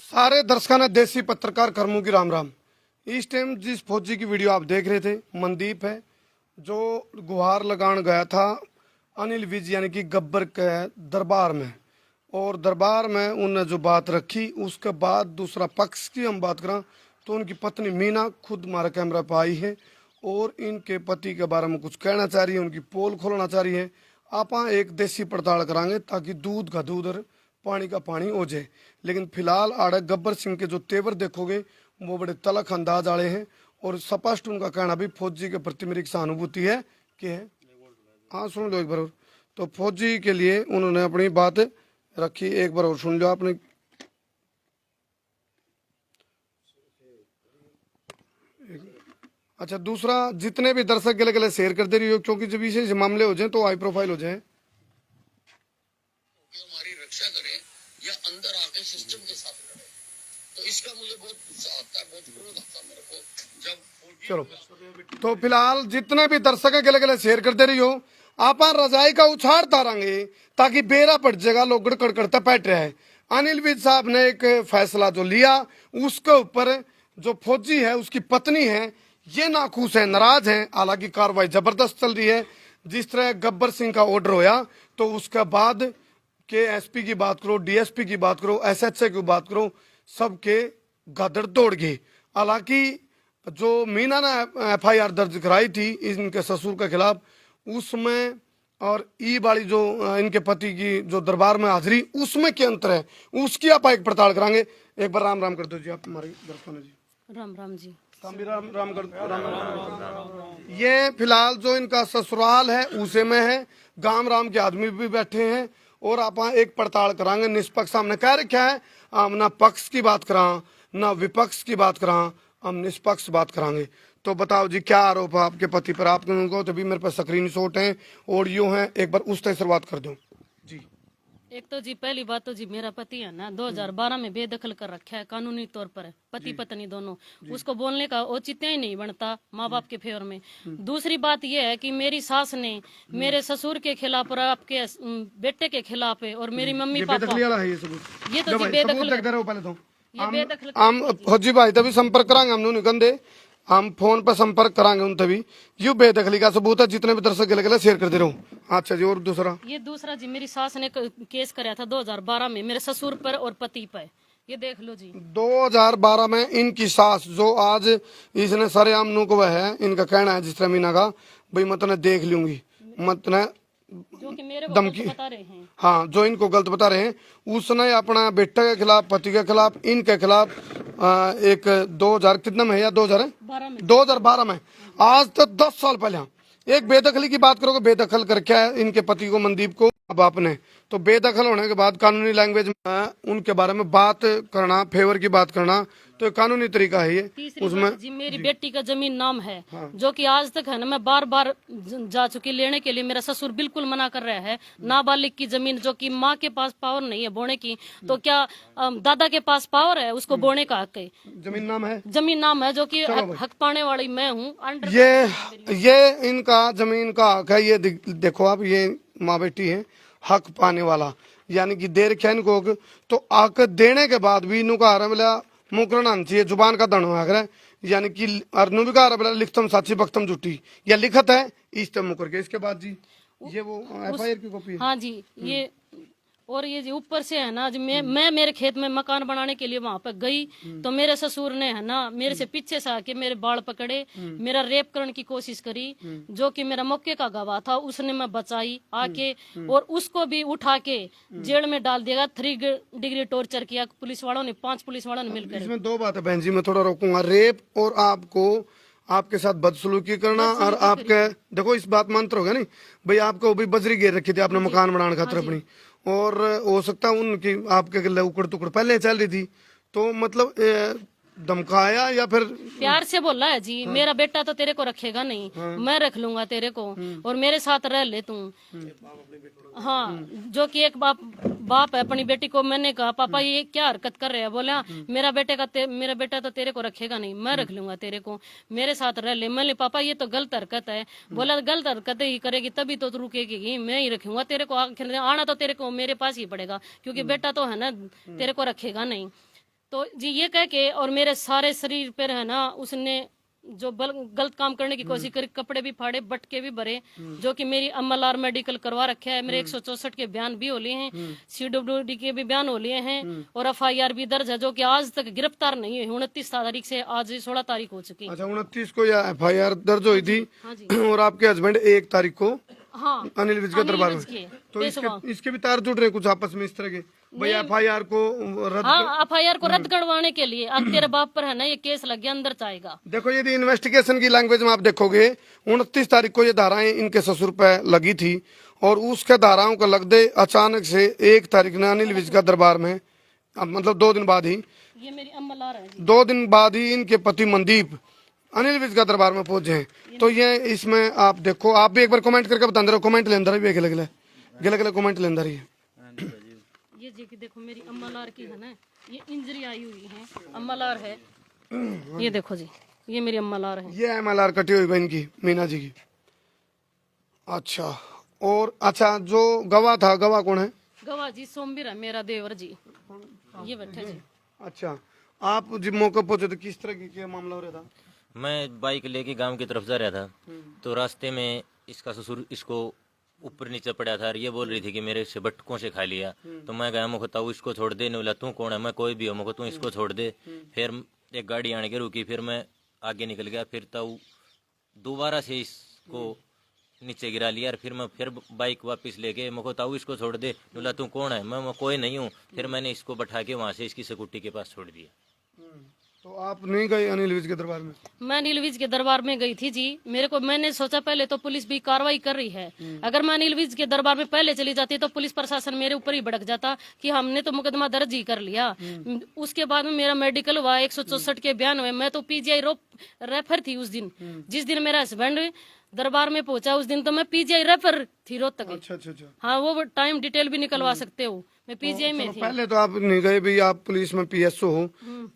सारे दर्शकों ने देसी पत्रकार कर्मू की राम राम। इस टाइम जिस फौजी की वीडियो आप देख रहे थे मनदीप है, जो गुहार लगान गया था अनिल विज यानी कि गब्बर के दरबार में, और दरबार में उन्होंने जो बात रखी उसके बाद दूसरा पक्ष की हम बात करें तो उनकी पत्नी मीना खुद हमारा कैमरा पर आई है और इनके पति के बारे में कुछ कहना चाह रही है, उनकी पोल खोलना चाह रही है। आप एक देसी पड़ताल करांगे ताकि दूध का दूध और पानी का पानी हो जाए। लेकिन फिलहाल आड़े गब्बर सिंह के जो तेवर देखोगे वो बड़े तलख अंदाज वाले हैं और स्पष्ट उनका कहना भी फौजी के प्रति मेरी सहानुभूति है कि है। हाँ सुन लो एक बार और। तो फौजी के लिए उन्होंने अपनी बात रखी, एक बार और सुन लो आपने। अच्छा, दूसरा जितने भी दर्शक गले गले शेयर कर दे रही हो, क्योंकि जब विशेष मामले हो जाए तो हाई प्रोफाइल हो जाए। हमारी रक्षा करे या अंदर आके सिस्टम के साथ लड़े, तो इसका मुझे बहुत गुस्सा आता है, बहुत क्रोध आता है मेरे को जब। चलो तो फिलहाल जितने भी दर्शक गले गले शेयर कर दे रही हो, आप रजाई का उछाड़ तारांगे ताकि बेरा पड़ जाएगा, लोग गड़कड़ करते बैठ रहे हैं। अनिल विज साहब ने एक फैसला जो लिया उसके ऊपर जो फौजी है उसकी पत्नी है ये नाखुश है, नाराज है। हालांकि कार्रवाई जबरदस्त चल रही है। जिस तरह गब्बर सिंह का ऑर्डर होया तो उसके बाद के एसपी की बात करो, डीएसपी की बात करो, एसएचओ की बात करो, सबके गदर दौड़ गए। हालांकि जो मीना ने एफआईआर दर्ज कराई थी इनके ससुर के खिलाफ, उसमें और ई वाली जो इनके पति की जो दरबार में हाजिरी उसमें क्या अंतर है उसकी आप एक पड़ताल करांगे। एक बार राम राम कर दो जी आप हमारे दर्शकों ने जी। राम राम जी। राम राम कर राम। ये फिलहाल जो इनका ससुराल है उसे में है, गांव राम के आदमी भी बैठे हैं और आप एक पड़ताल करांगे निष्पक्ष। हमने कह रखा है हम ना पक्ष की बात करा ना विपक्ष की बात करा, हम निष्पक्ष बात करांगे। तो बताओ जी क्या आरोप है आपके पति पर? आपके उनको तभी मेरे पास स्क्रीन शॉट है, ऑडियो है, एक बार उस तरह शुरुआत कर दो जी। एक तो जी पहली बात तो जी मेरा पति है ना 2012 में बेदखल कर रखा है कानूनी तौर पर, पति पत्नी दोनों। उसको बोलने का औचित्य ही नहीं बनता माँ बाप के फेवर में। दूसरी बात यह है कि मेरी सास ने मेरे ससुर के खिलाफ और आपके बेटे के खिलाफ है और मेरी मम्मी पापा ये तो जी बेदखल हम फौजी भाई तभी संपर्क करांगे, हम निकंदे हम फोन पर संपर्क करांगे उन तभी। यू बेदखली का सबूत है, जितने भी दर्शक गले गले शेयर कर दे रहा हूँ। अच्छा जी, और दूसरा ये दूसरा जी मेरी सास ने केस कराया था 2012 में मेरे ससुर पर और पति पर, ये देख लो जी। 2012 में इनकी सास जो आज इसने सरेआम नु को है, इनका कहना है जिस तरह मीना का भाई मत ने देख लूंगी, मत ने जो कि मेरे को धमकी बता रहे हैं। हाँ, जो इनको गलत बता रहे हैं। उसने अपना बेटे के खिलाफ, पति के खिलाफ, इनके खिलाफ एक 2000 कितना में है या 2012 में, आज तो 10 साल पहले एक बेदखली की बात करोगे, बेदखल करके इनके पति को मनदीप को बाप ने, तो बेदखल होने के बाद कानूनी लैंग्वेज में उनके बारे में बात करना, फेवर की बात करना, तो कानूनी तरीका है ये। उसमें जी मेरी बेटी का जमीन नाम है। हाँ। जो कि आज तक है ना मैं बार बार जा चुकी लेने के लिए, मेरा ससुर बिल्कुल मना कर रहा है। नाबालिग की जमीन जो कि माँ के पास पावर नहीं है बोने की, तो क्या दादा के पास पावर है उसको बोने का हक है? जमीन नाम है जो कि हक पाने वाली मैं हूँ। ये इनका जमीन का हक है। ये देखो आप, ये माँ बेटी है, हक पाने वाला यानी कि देर खैन को तो हक देने के बाद भी इनू का बोला मुकरना चाहिए, जुबान का दण है, यानी कि अर्नु भी कहा बोला लिखतम साची बख्तम झूठी या लिखत है इस तरह मुकर के। इसके बाद जी ये वो एफआईआर की कॉपी है। हाँ जी, ये और ये जी ऊपर से है ना जी मैं मेरे खेत में मकान बनाने के लिए वहां पर गई तो मेरे ससुर ने है ना मेरे से पीछे से आके मेरे बाल पकड़े, मेरा रेप करने की कोशिश करी। जो कि मेरा मौके का गवाह था, उसने मैं बचाई आके और उसको भी उठा के जेल में डाल दिया। 3 डिग्री टॉर्चर किया पुलिस वालों ने, 5 पुलिस वालों ने मिलकर। इसमें 2 बात है बहन जी, मैं थोड़ा रोकूंगा। रेप और आपको आपके साथ बदसलूकी करना, और आपके देखो इस बात मंत्र होगा नहीं भाई, आपको भी बजरी घेर रखी थी आपने मकान बनाने खातिर अपनी, और हो सकता है उनकी आपके उकड़ टुकड़ पहले चल रही थी, तो मतलब धमकाया या फिर प्यार से बोला है जी। हाँ। मेरा बेटा तो तेरे को रखेगा नहीं। हाँ। मैं रख लूंगा तेरे को और मेरे साथ रह ले तू। हाँ, जो कि एक बाप है अपनी बेटी को, मैंने कहा पापा ये क्या हरकत कर रहे हैं? बोला मेरा बेटा तो तेरे को रखेगा नहीं, मैं रख लूंगा तेरे को, मेरे साथ रह ले। मैंने पापा ये तो गलत हरकत है। बोला गलत हरकत ही करेगी तभी तो रुकेगी, मैं ही रखूंगा तेरे को, आखिर आना तो तेरे को मेरे पास ही पड़ेगा क्योंकि बेटा तो है ना तेरे को रखेगा नहीं। तो जी ये कह के और मेरे सारे शरीर पर है ना उसने जो गलत काम करने की कोशिश करी, कपड़े भी फाड़े, बटके भी भरे, जो कि मेरी अमलार मेडिकल करवा रखे है। मेरे 164 के बयान भी हो लिए हैं, CWD के भी बयान हो लिए हैं और FIR भी दर्ज है, जो कि आज तक गिरफ्तार नहीं हुई। 29 तारीख से आज 16 तारीख हो चुकी। अच्छा, 29 को यह FIR दर्ज हुई थी। हाँ जी। और आपके हस्बैंड 1 तारीख को हाँ अनिल विज के दरबार में। विज के तो पेशवा। इसके भी तार जुड़ रहे कुछ आपस में इस तरह के, भाई FIR को रद्द। हाँ FIR को रद्द करवाने के लिए अब तेरे बाप पर है ना ये केस लग गया, अंदर जाएगा। देखो यदि इन्वेस्टिगेशन की लैंग्वेज में आप देखोगे, 29 तारीख को ये धाराएं इनके ससुर पे लगी थी और उसके धाराओं को लग दे अचानक से 1 तारीख ने अनिल विज का दरबार में, अब मतलब 2 दिन बाद ही, ये मेरी अम्मलार है जी। 2 दिन बाद ही इनके पति मनदीप अनिल विज का दरबार में पहुंचे हैं। तो ये इसमें आप देखो, आप भी एक बार कमेंट करके बता दे, कमेंट ले अंदर भी गले कमेंट ले अंदर ही है। ये जी की देखो मेरी अम्मलार की है ना, ये इंजरी आई हुई है, अम्मलार है। ये देखो जी, ये मेरी अम्मलार है। ये MLR कटी हुई बहन की, मीना जी की। अच्छा, और अच्छा जो गवाह था, गवाह कौन है? गवाह जी सोमवीर है, मेरा देवर जी, ये बैठे जी। अच्छा, आप जब मौके पहुंचे तो किस तरह की क्या मामला हो रहा था? मैं बाइक लेके गांव की तरफ जा रहा था, तो रास्ते में इसका ससुर इसको ऊपर नीचे पड़ा था और ये बोल रही थी कि मेरे से बटकों से खा लिया। तो मैं गया, मुझे ताऊ इसको छोड़ दे। बोला तू कौन है? मैं कोई भी हो, मुझे तू इसको छोड़ दे। फिर एक गाड़ी आने के रुकी, फिर मैं आगे निकल गया। फिर ताऊ दोबारा से इसको नीचे गिरा लिया और फिर बाइक वापस लेके मुझे ताऊ इसको छोड़ दे। बोला तू कौन है? मैं कोई नहीं हूँ। फिर मैंने इसको बैठा के वहाँ से इसकी सिक्योरिटी के पास छोड़ दिया। तो आप नहीं गए अनिल विज के दरबार में? मैं अनिल विज के दरबार में गई थी जी। मैंने सोचा पहले तो पुलिस भी कार्रवाई कर रही है, अगर मैं अनिल विज के दरबार में पहले चली जाती तो पुलिस प्रशासन मेरे ऊपर ही भड़क जाता कि हमने तो मुकदमा दर्ज ही कर लिया। उसके बाद में मेरा मेडिकल हुआ, 164 के बयान हुए। मैं तो PGI रेफर थी उस दिन, जिस दिन मेरा हस्बैंड दरबार में पहुंचा उस दिन तो मैं PGI रेफर थी रोहतक। अच्छा। हाँ वो टाइम डिटेल भी निकलवा सकते हो, मैं PGI में थी। पहले तो आप नहीं गए भाई, आप पुलिस में PSO हो,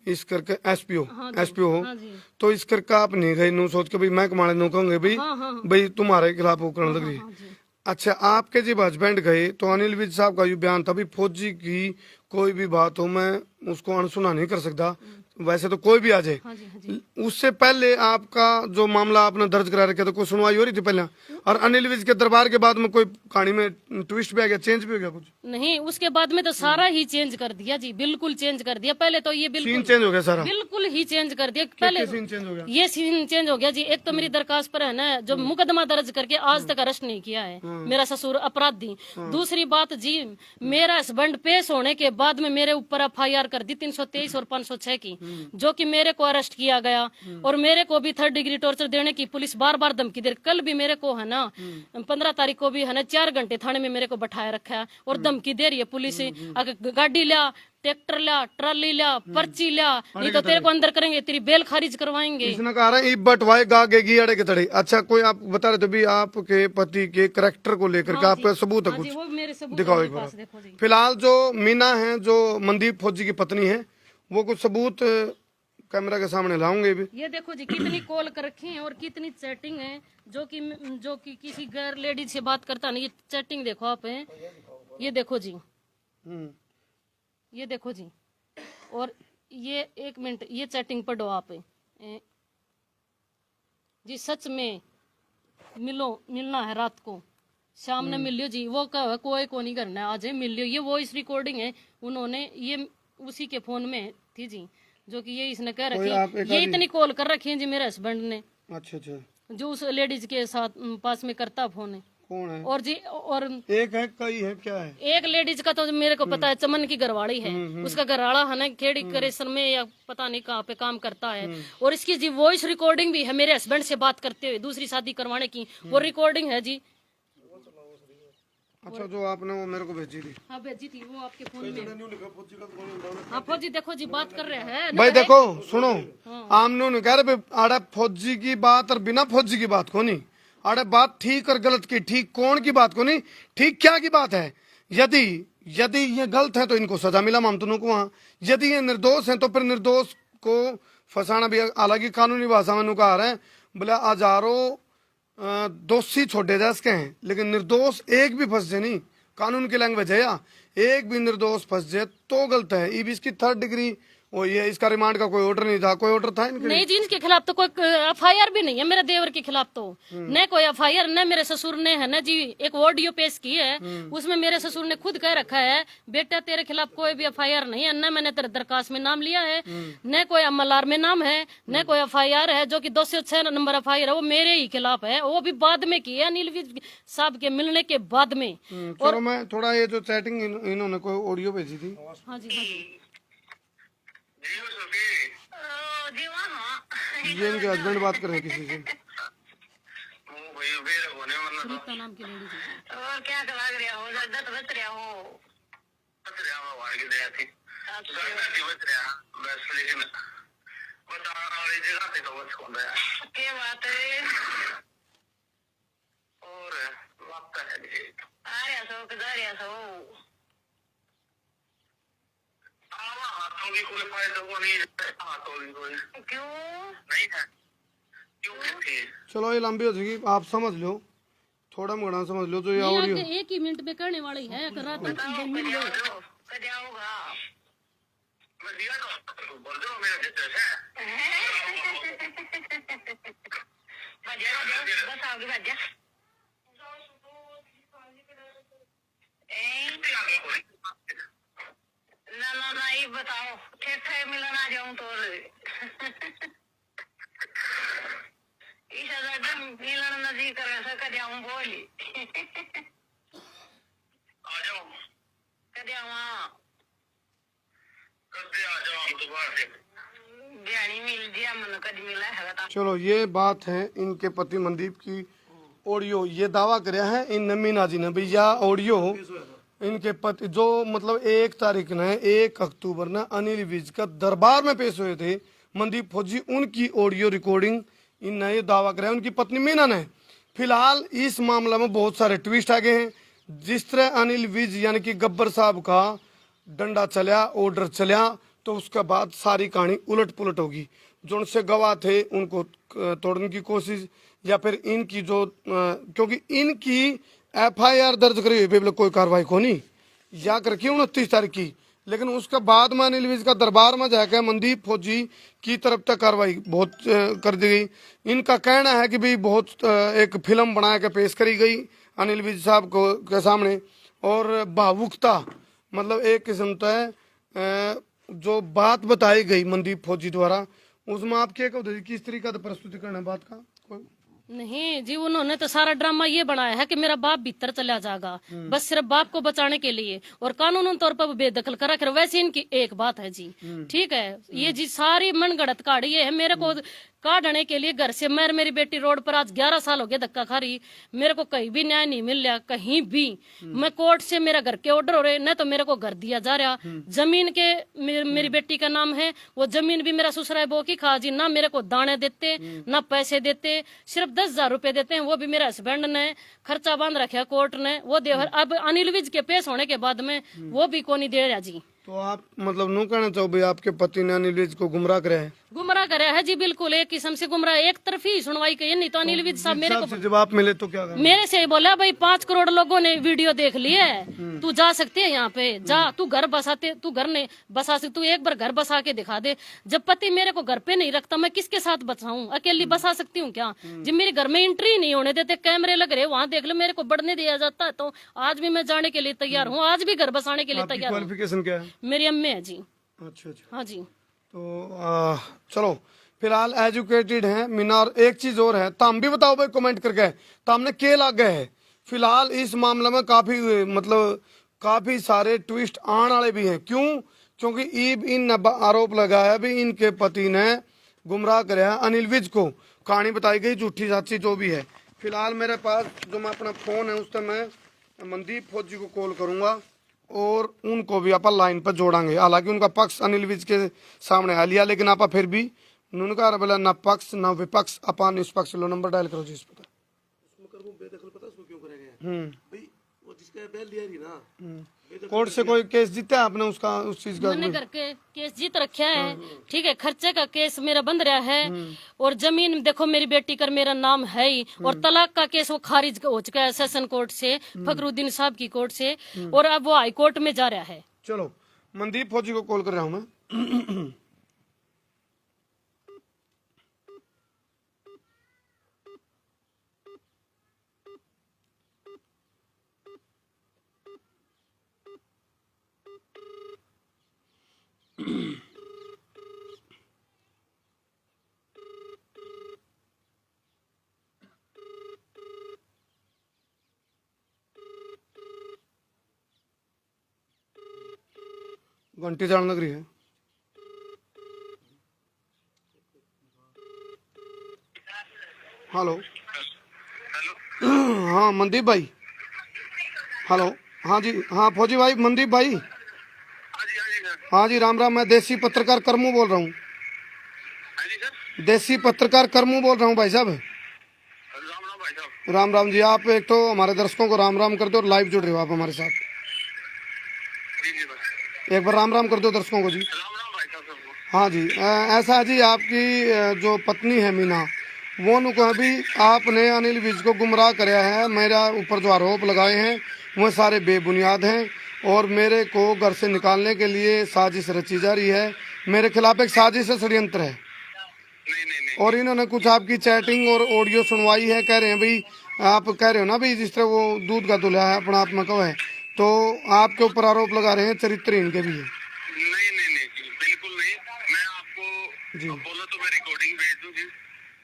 इस करके SPO हो, हाँ जी। तो इस करके आप नहीं गए नू सोच के भाई मैं कमाने नू कहूंगे भाई भाई तुम्हारे खिलाफ वो करने लग रही है। अच्छा, आपके जब हस्बैंड गए तो अनिल विज साहब का ये बयान था, भाई फौजी की कोई भी बात हो मैं उसको अनसुना नहीं कर सकता, वैसे तो कोई भी आ जाए। हाँ जी। उससे पहले आपका जो मामला आपने दर्ज करा रखा था, कोई सुनवाई हो रही थी पहले? और अनिल विज के दरबार के बाद में कोई कहानी में ट्विस्ट भी आ गया, चेंज भी हो गया कुछ? नहीं, उसके बाद में तो सारा ही चेंज कर दिया जी, बिल्कुल चेंज कर दिया। पहले तो ये सीन बिल्कुल चेंज हो गया सारा? बिल्कुल ही चेंज कर दिया। पहले सीन चेंज हो गया? ये सीन चेंज हो गया जी। एक तो मेरी दरखास्त पर है ना जो मुकदमा दर्ज करके आज तक अरेस्ट नहीं किया है मेरा ससुर अपराधी। दूसरी बात जी, मेरा हस्बैंड पेश होने के बाद में मेरे ऊपर FIR कर दी 323 और 506 की, जो कि मेरे को अरेस्ट किया गया और मेरे को भी 3rd डिग्री टॉर्चर देने की पुलिस बार बार धमकी दे। कल भी मेरे को है ना 15 तारीख को भी है ना 4 घंटे थाने में मेरे को बैठाया रखा है और धमकी दे रही है पुलिस, अगर गाड़ी लिया, ट्रैक्टर लिया, ट्राली लिया, पर्ची लिया, नहीं तो तेरे को अंदर करेंगे, तेरी बेल खारिज करवाएंगे। इसने कहा रहा है बटवाए गागेगी अड़े के तड़े। अच्छा, कोई आप बता रहे थे भी आपके पति के करेक्टर को लेकर के आपका सबूत है हाँ जी, कुछ? वो मेरे सबूत दिखाओ मेरे एक बार। पास, देखो जी। फिलहाल जो मीना है, जो मनदीप फौजी की पत्नी है, वो कुछ सबूत कैमरा के सामने लाऊंगे भी। ये देखो जी कितनी कॉल कर रखी है और कितनी चैटिंग है, जो कि किसी गैर लेडीज से बात करता नहीं। ये चैटिंग देखो आप है, ये देखो जी, ये देखो जी। और ये 1 मिनट, ये चैटिंग पढ़ो आप जी। सच में मिलना है रात को, शाम ने मिल लियो जी। वो कहा कोई को नहीं करना है, आज मिल लियो। ये वॉइस रिकॉर्डिंग है, उन्होंने ये उसी के फोन में थी जी, जो कि ये इसने कह रखी है। ये इतनी कॉल कर रखी है जी मेरे हस्बैंड ने, अच्छा, जो उस लेडीज के साथ पास में करता फोन है। कौन है? और जी, और एक है, कई है, क्या है? एक लेडीज का तो मेरे को पता है, चमन की घरवाड़ी है। उसका घरवाड़ा है ना खेड़ी करेसर में या पता नहीं कहाँ पे काम करता है। और इसकी जी वॉइस रिकॉर्डिंग भी है मेरे हस्बैंड से बात करते हुए, दूसरी शादी करवाने की वो रिकॉर्डिंग है जी। अच्छा, जो आपने वो मेरे को भेजी थी? हाँ भेजी थी, वो आपके फोन में। हाँ फौजी देखो जी बात कर रहे हैं भाई देखो सुनो, आमने ने कह रहे आड़े फौजी की बात और बिना फौजी की बात को नहीं, अरे बात ठीक और गलत की, ठीक कौन की बात को नहीं, ठीक क्या की बात है। यदि ये गलत है तो इनको सजा मिला मामतनों को वहां, यदि ये निर्दोष है तो फिर निर्दोष को फंसाना भी। हालांकि कानूनी भाषा में कहा रहे हैं बोले हजारों दोषी छोड़े जा सके हैं, लेकिन निर्दोष एक भी फंस जाए नहीं, कानून की लैंग्वेज है या एक भी निर्दोष फंस जाए तो गलत है। ये भी इसकी 3rd डिग्री वो ये इसका रिमांड का कोई ऑर्डर नहीं था, कोई ऑर्डर था इनके? नहीं जी, इनके खिलाफ तो कोई एफआईआर भी नहीं है मेरे देवर के खिलाफ तो। न कोई एफआईआर, न मेरे ससुर ने है न जी एक ऑडियो पेश की है, उसमें मेरे ससुर ने खुद कह रखा है बेटा तेरे खिलाफ कोई भी एफआईआर नहीं है, न मैंने तेरे दरखास्त में नाम लिया है, न कोई अमलार में नाम है, न कोई एफआईआर है। जो कि 206 नंबर एफआईआर है वो मेरे ही खिलाफ है, वो भी बाद में की है अनिल विज साहब के मिलने के बाद में। चलो मैं थोड़ा ये जो चैटिंग इन्होंने कोई ऑडियो भेजी थी। हाँ जी, हाँ जी, ये इनके हस्बैंड बात कर रहे हैं किसी से। सुनीता नाम की लेडी जी। और क्या लग रहा हो, दर्द बच रहा हो, क्या बात है? और लगता है आ रहा सो किधर रहा सो? हाथों की कोई फायदा वो नहीं, हाथों की कोई क्यों? नहीं है, क्यों कहती है? चलो ये लंबी हो जाएगी, आप समझ लो, थोड़ा मोड़ा समझ लो। जो ये नहीं, ऑडियो आगे 1 ही मिनट में करने वाली है, रात में मिल लो। क्या होगा? मैं दिया तो बोल दो मेरे जैसे है। बस आओगे भैया। ना ये बताओ ठीक ठाक मिलन आ जाऊं तो इस मिलन नजदीक कर जाऊं बोली आ जाओ, कदे आवा कभी आ जाओ हम दोबारा से। ज्ञानी मिल दिया मन कद मिला है बता। चलो ये बात है इनके पति मनदीप की ऑडियो। ये दावा कराया है इन मीना जी ने भैया ऑडियो इनके पति जो मतलब 1 तारीख ने 1 अक्टूबर ने अनिल विज का दरबार में पेश हुए थे मनदीप फौजी, उनकी ऑडियो रिकॉर्डिंग इन ये दावा कराया उनकी पत्नी मीना ने। फिलहाल इस मामले में बहुत सारे ट्विस्ट आ गए हैं। जिस तरह अनिल विज यानी कि गब्बर साहब का डंडा चला, ऑर्डर चला, तो उसके बाद सारी कहानी उलट पुलट होगी। जो उनसे गवाह थे उनको तोड़ने की कोशिश, या फिर इनकी जो क्योंकि इनकी एफआईआर दर्ज करी हुई है, कोई कार्रवाई को नहीं या कर रखी 29 तारीख की, लेकिन उसके बाद में अनिल विज का दरबार में जाकर मनदीप फौजी की तरफ तक कार्रवाई बहुत कर दी गई। इनका कहना है कि भाई बहुत एक फिल्म बना के पेश करी गई अनिल विज साहब को के सामने, और भावुकता मतलब एक किस्म का जो बात बताई गई मनदीप फौजी द्वारा, उसमें आप क्या कहोगे, किस तरीका से प्रस्तुतिकरण है बात का? कोई नहीं जी, उन्होंने तो सारा ड्रामा ये बनाया है कि मेरा बाप भीतर चला जाएगा, बस सिर्फ बाप को बचाने के लिए, और कानूनी तौर पर बेदखल करा कर। वैसे इनकी एक बात है जी, ठीक है, ये जी सारी मनगढ़ंत काढ़ी है मेरे को काढ़ने के लिए घर से। मैं मेरी बेटी रोड पर आज 11 साल हो गए धक्का खा रही, मेरे को कहीं भी न्याय नहीं मिल रहा, कहीं भी। मैं कोर्ट से मेरा घर के ऑर्डर हो रहे, न तो मेरे को घर दिया जा रहा। जमीन के मेरी बेटी का नाम है, वो जमीन भी मेरा ससुराल बो की खा जी, ना मेरे को दाने देते ना पैसे देते, सिर्फ 10,000 रुपए देते हैं, वो भी मेरे हस्बैंड ने खर्चा बांध रखा कोर्ट ने, वो दे। अब अनिल विज के पेश होने के बाद में वो भी को नहीं दे रहा जी। तो आप मतलब नू कहना चाहो भाई आपके पति ने अनिल विज को गुमराह कराया है? गुमराह कराया है जी, बिल्कुल एक किस्म से गुमराह, एक तरफी सुनवाई की। नहीं तो अनिल विज साहब मेरे को जवाब मिले तो क्या करना? मेरे से बोला भाई 5 करोड़ लोगों ने वीडियो देख ली है, तू जा सकती है यहाँ पे, जा तू घर बसाते, तू घर नहीं बसा सकती, तू एक बार घर बसा के दिखा दे। जब पति मेरे को घर पे नहीं रखता, मैं किसके साथ बसाऊं? अकेली बसा सकती हूँ क्या? जब मेरे घर में एंट्री नहीं होने देते, कैमरे लग रहे वहाँ देख लो, मेरे को बढ़ने दिया जाता है, तो आज भी मैं जाने के लिए तैयार हूँ, आज भी घर बसाने के लिए तैयार हूँ। क्वालिफिकेशन क्या है? मेरी अम्मी है जी। अच्छा अच्छा। हाँ जी। तो चलो फिलहाल एजुकेटेड हैं मीना। और एक चीज और है, ताम भी बताओ भाई कमेंट करके, तामने के लग गए है। फिलहाल इस मामले में काफी मतलब काफी सारे ट्विस्ट आने वाले भी हैं। क्यों? क्योंकि इन आरोप लगाया भी इनके पति ने गुमराह कराया अनिल विज को, कहानी बताई गई झूठी साची जो भी है। फिलहाल मेरे पास जो मैं अपना फोन है उस पर मैं मनदीप फौजी को कॉल करूंगा और उनको भी आप लाइन पर जोड़ांगे। हालांकि उनका पक्ष अनिल विज के सामने आ लिया, लेकिन आप फिर भी उनका बोला ना पक्ष ना विपक्ष, अपा निष्पक्ष लो। नंबर डायल करो जी इस पर। बेदखल पता उसको क्यों करेगा भाई? वो जिसका बेल दिया थी ना, कोर्ट से कोई केस जीता है आपने उसका, उस चीज का? मैंने घर के केस जीत रखा है, ठीक है, खर्चे का केस मेरा बंद रहा है, और जमीन देखो मेरी बेटी का मेरा नाम है ही, और तलाक का केस वो खारिज हो चुका है सेशन कोर्ट से, फखरुद्दीन साहब की कोर्ट से, और अब वो हाई कोर्ट में जा रहा है। चलो मनदीप फौजी को कॉल कर रहा हूँ मैं। घंटी जान लग रही है। हेलो। हाँ मनदीप भाई। हेलो। हाँ जी, हाँ फौजी भाई, मनदीप भाई। हाँ जी राम राम, मैं देसी पत्रकार करमू बोल रहा हूँ। देसी पत्रकार करमू बोल रहा हूँ भाई साहब। राम राम भाई साहब। राम राम जी। आप एक तो हमारे दर्शकों को राम राम कर दो और लाइव जुड़ रहे हो आप हमारे साथ। जी जी भाई। एक बार राम राम कर दो दर्शकों को जी। राम राम भाई साहब सबको। हाँ जी, ऐसा है जी, आपकी जो पत्नी है मीना, वो उनको अभी आपने अनिल विज को गुमराह कराया है। मेरा ऊपर जो आरोप लगाए हैं वो सारे बेबुनियाद हैं और मेरे को घर से निकालने के लिए साजिश रची जा रही है। मेरे खिलाफ एक साजिश है, षड्यंत्र है। नहीं नहीं नहीं। और इन्होंने कुछ आपकी चैटिंग और ऑडियो सुनवाई है। कह रहे हैं भाई, आप कह रहे हो ना भाई जिस तरह वो दूध का दूल्हा है अपना आप में कहो है, तो आपके ऊपर आरोप लगा रहे हैं चरित्रहीन के भी है। नहीं नहीं नहीं जी, बिल्कुल नहीं। मैं आपको जी। बोलो तो मैं रिकॉर्डिंग भेज दूं जी।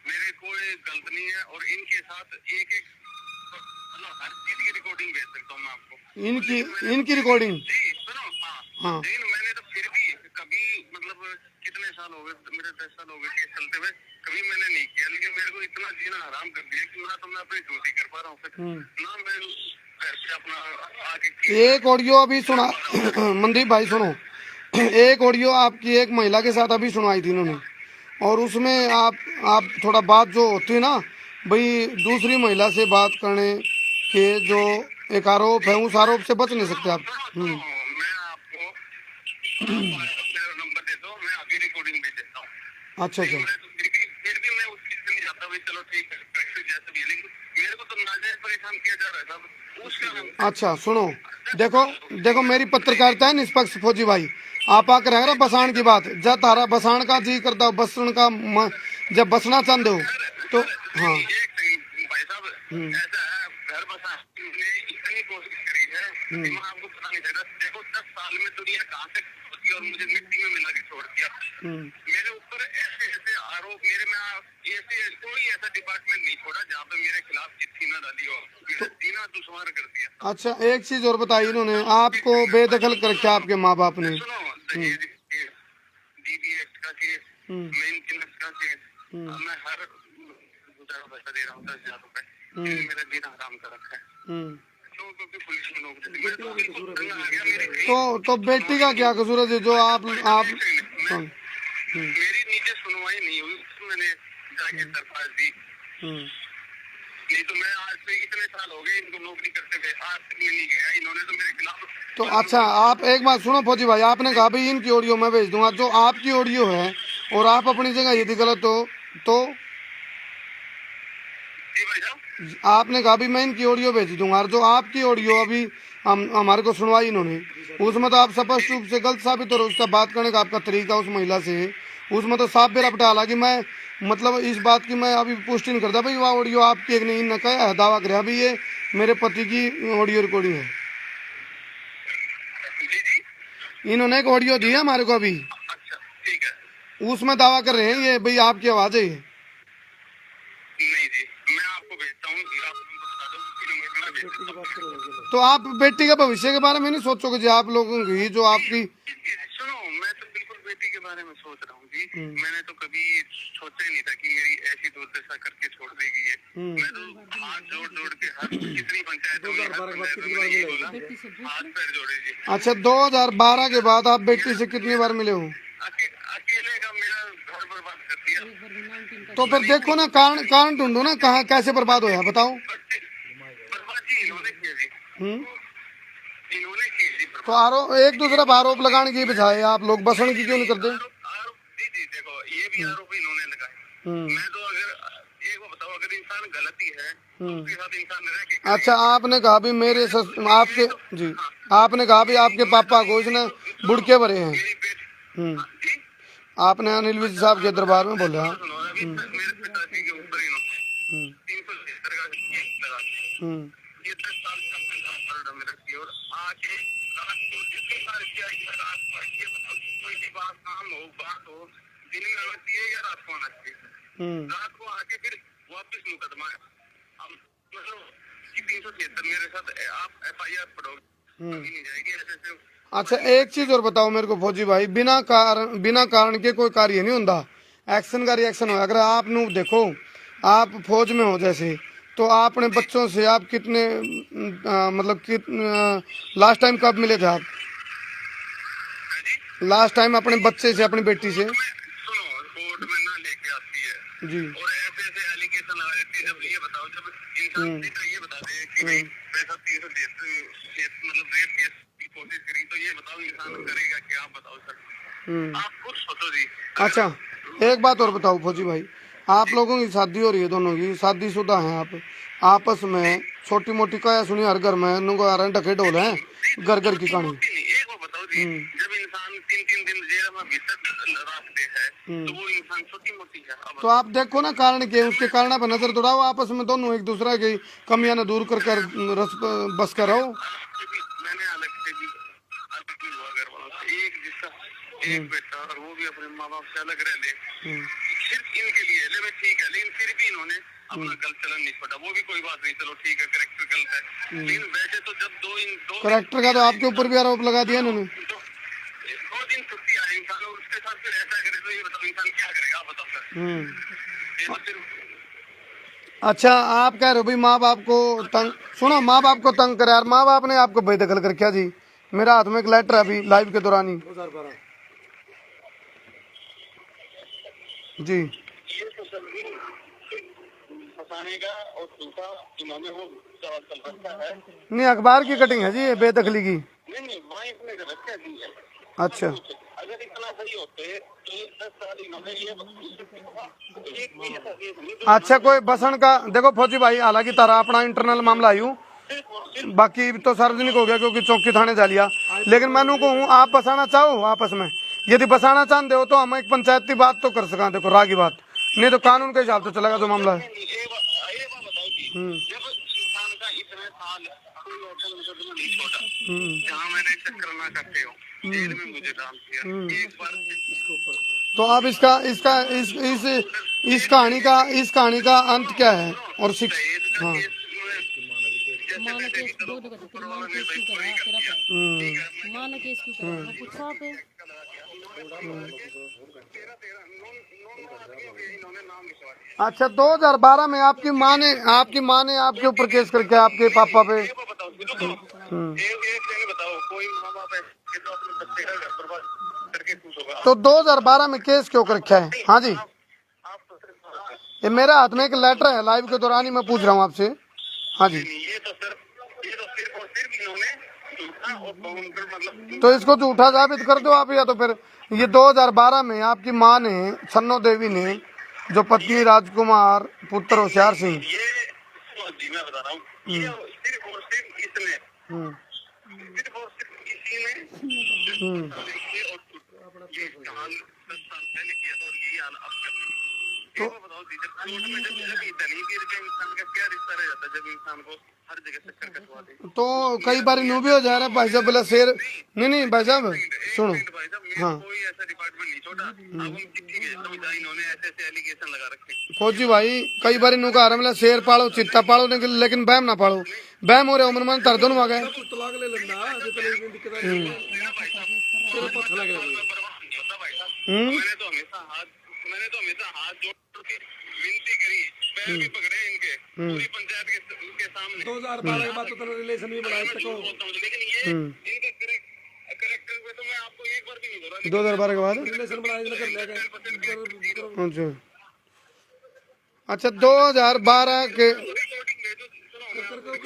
मेरे कोई गलत नहीं है और इनके साथ एक एक मतलब हर चीज की रिकॉर्डिंग भेज सकता हूँ मैं आपको। इनकी रिकॉर्डिंग। जी सुनो। हाँ। लेकिन मैंने तो फिर भी कभी मतलब कितने साल हो गए मेरे, 10 साल हो गए केस चलते हुए, कभी मैंने नहीं किया। लेकिन मेरे को इतना जीना हराम कर दिया कि ना तो मैं अपनी ड्यूटी कर पा रहा हूँ, ना मैं घर से अपना आगे। एक ऑडियो अभी सुना मनदीप भाई सुनो, एक ऑडियो आपकी एक महिला के साथ अभी सुनाई थी इन्होंने, और उसमें आप थोड़ा बात जो होती है ना भाई, दूसरी महिला से बात करने के जो एक आरोप है उस आरोप से बच नहीं सकते आप। मैं आपको मेरा नंबर देता हूँ, मैं अभी रिकॉर्डिंग भेज देता हूँ। अच्छा अच्छा। फिर भी मैं उस चीज से नहीं जाता भाई, चलो ठीक है जैसे भी है, लेकिन मेरे को तो नाजायज परेशान किया जा रहा था उसका। अच्छा सुनो, देखो मेरी पत्रकारिता है निष्पक्ष फौजी भाई। आप आकर है ना बसाण की बात, जब तारा बसाण का जी करता हो, बसण का जब बसना चाहते हो तो हाँ। भाई साहब ऐसा है, घर बसाने ने इतनी कोशिश करी है कि मैं आपको पता नहीं चला। देखो 10 साल में दुनिया कहाँ से पहुंची और मुझे मिट्टी में मिला के छोड़ दिया। मेरे ऊपर ऐसे ऐसे आरोप, मेरे में ऐसे कोई ऐसा डिपार्टमेंट नहीं छोड़ा जहाँ पे मेरे खिलाफ चिट्ठी न डाली हो, मेरा जीना दुश्वार कर दिया। अच्छा एक चीज और बताइए, इन्होंने आपको बेदखल कर रखा आपके माँ बाप ने। सुनो, दहेज केस, डीबी एक्ट का केस, मेंटेनेंस का केस, मैं हर गुजारा पैसा दे रहा हूँ 10,000 रुपए, मेरा जीना हराम कर रखा है। क्योंकि पुलिस में लोग तो बेटी का क्या कसूर है जो आप मेरी नीचे सुनवाई नहीं हुई, मैंने जाके दरखास्त दी। नहीं तो मैं आज से इतने साल हो गए इनको नौकरी करते हुए, आज तक मैं नहीं गया, इन्होंने तो मेरे खिलाफ। तो अच्छा आप एक बात सुनो फौजी भाई, आपने कहा भाई इनकी ऑडियो मैं भेज दूंगा, जो आपकी ऑडियो है और आप अपनी जगह यदि गलत हो तो जी भाई साहब, आपने कहा भी मैं इनकी ऑडियो भेज दूंगा, और जो आपकी ऑडियो अभी हमारे को सुनवाई इन्होंने, उसमें तो आप स्पष्ट रूप से गलत साबित हो रहे। उसका बात करने का आपका तरीका उस महिला से, उसमें तो साफ बेरा पटा। हालांकि मैं मतलब इस बात की मैं अभी पुष्टि नहीं करता भाई वह ऑडियो आपकी एक नहीं, इनने कहा दावा कराया भी ये मेरे पति की ऑडियो रिकॉर्डिंग है। जी जी, इन्होंने एक ऑडियो दी है हमारे को अभी, अच्छा ठीक है। उसमें दावा कर रहे हैं ये भाई आपकी आवाज है ये। नहीं जी, मैं आपको भेजता हूँ, आप उनको बता दो कि मैं भेज देता हूँ। तो आप बेटी के भविष्य के बारे में नहीं सोचोगे जी आप लोगों की जो आपकी। सुनो, मैं तो बिल्कुल बेटी के बारे में सोच रहा हूँ जी। मैंने तो कभी सोचा ही नहीं था कि मेरी ऐसी दुर्दशा करके छोड़ देगी ये। मैं तो हाथ जोड़ जोड़ के हर कितनी पंचायतों में हाथ पैर जोड़े जी। अच्छा 2012 के बाद आप बेटी से कितनी बार मिले हो? अकेले का मेरा घर बर्बाद कर दिया। तो फिर देखो ना, कारण ढूंढो ना, कहाँ कैसे बर्बाद होया बताओ। बर्बाद जी इन्होंने किया जी, इन्होंने की जी। तो आरोप एक दूसरे पर आरोप लगाने की बजाय आप लोग बसण की क्यों नहीं करते? आरोप जी जी, देखो ये भी आरोप इन्होंने लगाए। मैं तो अगर एक बताओ, अगर इंसान गलती है तो उसके साथ इंसान रह के। अच्छा आपने कहा भी मेरे आपके जी, आपने कहा भी आपके पापा को इसने बुड़के भरे हैं। जी आपने अनिल विज साहब के दरबार में बोला। सुनो, अभी मेरे पिताजी के ऊपर इन्होंने 376 का केस लगा दिया। ये 10 साल का मर्डर में रखी है और आके रात को जितनी सारी किया रात को ये बताओ कोई भी बात हो दिन में आना चाहिए या रात को आना चाहिए। रात को आके फिर वापस मुकदमा है। अब मतलब कि 376 मेरे साथ आप FIR पढ़ोगे कभी नहीं जाएगी ऐसे। अच्छा एक चीज और बताओ मेरे को फौजी भाई, बिना कारण के कोई कार्य नहीं होता, एक्शन का रिएक्शन हो। अगर आप नु देखो आप फौज में हो जैसे, तो आपने बच्चों से आप कितने मतलब लास्ट टाइम कब मिले थे आप? लास्ट टाइम अपने बच्चे से, अपनी बेटी से? सुनो, कोर्ट में ना लेके आती है जी और ऐसे एलिगेशन लगा देती है। जब ये बताओ, जब इंसान सीधा ये बता दे कि भाई मेरे साथ 376 मतलब रेप केस की कोशिश करी, तो ये बताओ इंसान करेगा क्या? आप बताओ सर, आप खुद सोचो जी। अच्छा एक बात और बताओ फौजी भाई, आप लोगों की शादी हो रही है, दोनों की शादीशुदा हैं आप, आपस में छोटी मोटी कया सुनी हर घर में नुको ढके ढोल है, घर घर की कहानी। एक वो बताओ जी, जब इंसान 3-3 दिन जेल में भीतर रास्ते है तो वो इंसान छोटी मोटी है। अब तो आप देखो ना कारण के, उसके कारण पर नजर दौड़ाओ, आपस में दोनों एक दूसरे की कमियां न दूर कर बस कर रहो। मैंने अलग से भी हुआ घर वालों से, एक जिसका एक बेटा और वो भी अपने माँ बाप से अलग रह ले, सिर्फ इनके लिए ले मैं ठीक है, लेकिन फिर भी इन्होंने अपना गलत चलन नहीं छोड़ा। वो भी कोई बात नहीं, चलो ठीक है करेक्टर गलत है, लेकिन वैसे तो जब दो करेक्टर का तो आपके ऊपर भी आरोप लगा दिया इन्होंने। 2 दिन छुट्टी आए इंसान और उसके साथ फिर ऐसा करे तो ये बताओ इंसान क्या करेगा? आप बताओ सर। ये तो सिर्फ अच्छा आप कह रहे हो भाई माँ बाप को तंग, सुनो माँ बाप को तंग करे यार, माँ बाप ने आपको बेदखल कर क्या जी? मेरा हाथ में एक लेटर है अभी लाइव के दौरान ही। 2012 जी ये तो सर फंसाने का और दूसरा इन्होंने वो सवाल चल रखा है। नहीं अखबार की कटिंग है जी ये बेदखली की। नहीं वहाँ इसने रखा दी है। अच्छा अगर इतना सही होते तो 10 साल इन्होंने ये एक भी ऐसा केस नहीं जो अच्छा कोई बसन का देखो फौजी भाई, हालांकि तारा अपना इंटरनल मामला आयु बाकी तो सार्वजनिक हो गया क्योंकि चौकी थाने जा लिया, लेकिन मैं को हूँ आप बसाना चाहो आपस में, यदि बसाना चाहते हो तो हम एक पंचायती बात तो कर सका, देखो रागी बात, नहीं तो कानून के हिसाब से चलेगा जो मामला है। ये बात बताओ जी, जब इंसान का इतने साल कोई लोकल मुकदमा नहीं छोड़ा, जहाँ मैंने चक्कर ना करते हो जेल में मुझे डाल दिया एक बार तो अब इस कहानी का अंत क्या है और शिक्षा? हाँ माँ ने केस दो जगह तो फिर माँ ने केस क्यों करा तेरा पे? माँ ने केस क्यों करा? वो पूछा आप? इन्होंने नाम लिखवा दिया। अच्छा 2012 में आपकी माँ ने आपके ऊपर केस करके आपके पापा पे। एक बताओ एक बताओ, कोई माँ बाप है तो अपने बच्चे का बर्बाद करके खुश होगा? तो 2012 में केस क्यों कर रखा है? हाँ जी आप तो सिर्फ ये मेरा हाथ में एक लेटर है, लाइव के दौरान ही मैं पूछ रहा हूँ आपसे। हाँ जी ये तो सिर्फ और सिर्फ इन्होंने झूठा और काउंटर मतलब तो इसको झूठा साबित कर दो आप, या तो फिर ये 2012 में आपकी माँ ने छन्नो देवी ने जो पत्नी राजकुमार पुत्र होशियार सिंह, ये जी मैं बता रहा हूँ, ये सिर्फ और सिर्फ इसने सिर्फ और सिर्फ इसी ने ये हाल 10 साल पहले किया था और यही हाल अब कर रही है। ये बताओ जी, जब कोर्ट में जब दलील का इंसान का क्या रिश्ता रह जाता है जब इंसान को हर जगह चक्कर कटवा दे? तो कई बार न्यू भी हो जा रहा है भाई साहब, बोला शेर नहीं भाई साहब सुनो। भाई साहब मेरा कोई ऐसा डिपार्टमेंट नहीं छोटा, अब हम चिट्ठी भेजता हूँ जहाँ इन्होंने ऐसे एलिगेशन लगा रखे। फौजी भाई कई बार इन्हों का मतलब शेर पालो चित्ता पालो लेकिन बहम ना पालो, बहम हो रहे उम्र में तर दोनों आ गए। तलाक ले लेना जितने दिक्कत है तेरे पास चला गया मैंने तो हमेशा हाथ जोड़ के विनती करी, पैर भी पकड़े इनके पूरी पंचायत के सामने। 2012 के बाद तो तेरा रिलेशन भी बनाया तक लेकिन ये इनके करेक्टर पे तो मैं आपको एक बार भी नहीं बोला। 2012 के बाद रिलेशन बनाया कर लेगा। अच्छा अच्छा 2012 के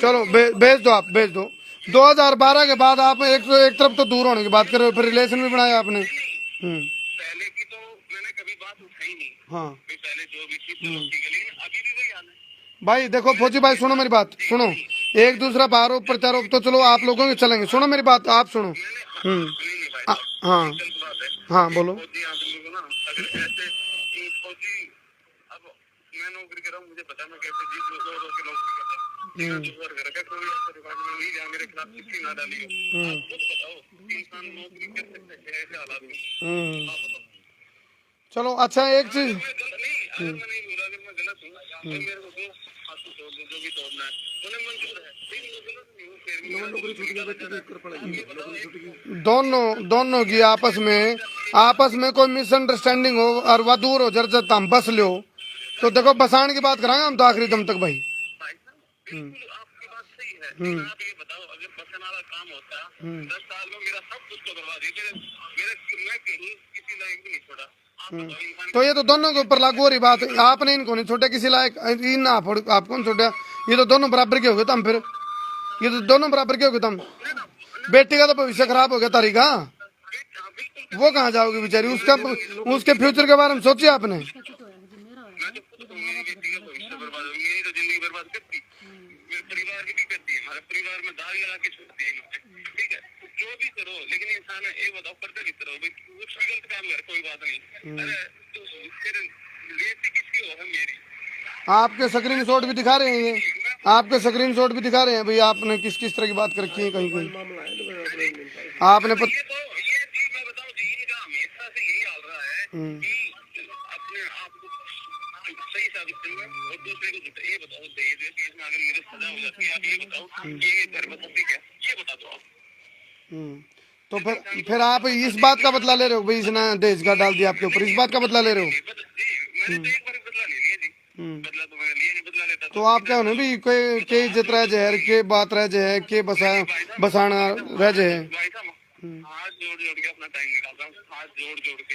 चलो भेज दो, आप भेज दो। 2012 के बाद आप एक तरफ तो दूर होने की बात कर रहे हो, फिर रिलेशन भी बनाया आपने। पहले की तो मैंने कभी बात उठाई नहीं। हाँ पहले जो भी थी चलो ठीक है, लेकिन अभी भी वही हाल है। भाई देखो फौजी भाई सुनो मेरी बात, सुनो एक दूसरा आरोप प्रत्यारोप तो चलो आप लोगों के चलेंगे, सुनो मेरी बात आप सुनो। नहीं भाई हाँ गलत बात है। हाँ बोलो। फौजी आदमी को ना अगर ऐसे कि फौजी अब मैं नौकरी कर रहा हूँ, मुझे पता है मैं कैसे जी दो के नौकरी कर रहा हूँ, लेकिन दूसरा घर का कोई ऐसा रिकॉर्ड में नहीं गया मेरे खिलाफ चिट्ठी ना डाली हो। आप खुद बताओ कि इंसान नौकरी कर सकता है ऐसे हालात में? आप बताओ। चलो अच्छा एक चीज, मैं गलत नहीं, अगर मैं नहीं बोला, अगर मैं गलत हूँ तो मेरे को दो हाथों तोड़ दो, जो भी तोड़ना है उन्हें मंजूर है, लेकिन वो गलत नहीं हूँ फिर भी। नौकरी छूट गई, बच्चे की कर पड़ेगी, नौकरी छूट गई। दोनों की आपस में कोई मिसअंडरस्टैंडिंग हो और वह दूर हो जरा हम बस लो, तो देखो बसाने की बात करांगे हम तो आखिरी दम तक भाई। भाई साहब बिल्कुल आपकी बात सही है, लेकिन आप ये बताओ अगर बसन वाला काम होता 10 साल में मेरा सब कुछ तो करवा दी, मैं कहीं किसी लायक भी नहीं छोड़ा। आप बताओ इंसान तो ये तो दोनों के ऊपर लागू हो रही बात है, आपने इनको नहीं छोड़ा किसी लायक, इन आपको नहीं छोड़ा, ये तो दोनों बराबर के हो गए तुम, फिर ये तो दोनों बराबर के हो गए तुम। बेटी का तो भविष्य खराब हो गया तारी का, वो कहाँ जाओगी बेचारी, उसके फ्यूचर के बारे में सोचिए आपने। मैं तो खुद को मेरी बेटी का भविष्य बर्बाद हो, मेरी तो जिंदगी बर्बाद करती, मेरे परिवार की भी करती है, हमारे परिवार में दाग लगा के छोड़ती है इन्होंने। ठीक है जो भी करो, लेकिन इंसान ये बताओ पर्दे की तरह भाई कुछ भी गलत काम कर कोई बात नहीं, अरे तो फिर बेटी किसकी हो है मेरी? आपके स्क्रीन शॉट भी दिखा रहे हैं, ये आपके स्क्रीन शॉट भी दिखा रहे हैं भाई, आपने किस किस तरह की बात कर रखी है कहीं कहीं मामला है तो अपने मिलता है। आपने ये चीज मैं बताऊं जी, इनका हमेशा से यही हाल रहा है कि अपने आप को सही साबित करना और दूसरे को झूठा। ये बताओ दहेज के केस में अगर मेरे सजा हो जाती है, आप ये बताओ कि ये घर में ठीक है, ये बता दो आप। तो फिर आप इस बात का बदला ले रहे हो भाई, इसने दहेज का डाल दिया आपके ऊपर, इस बात का बदला ले रहे हो? जी मैंने तो एक बार बदला ले लिया जी, बदला तो मैंने लिया नहीं, बदला लेता तो आप क्या हो ना भी कोई के इज्जत रह जाए, के बात रह जाए, के बसाना रह जाए। भाई साहब हाथ जोड़ जोड़ के अपना टाइम निकालता हूँ, हाथ जोड़ जोड़ के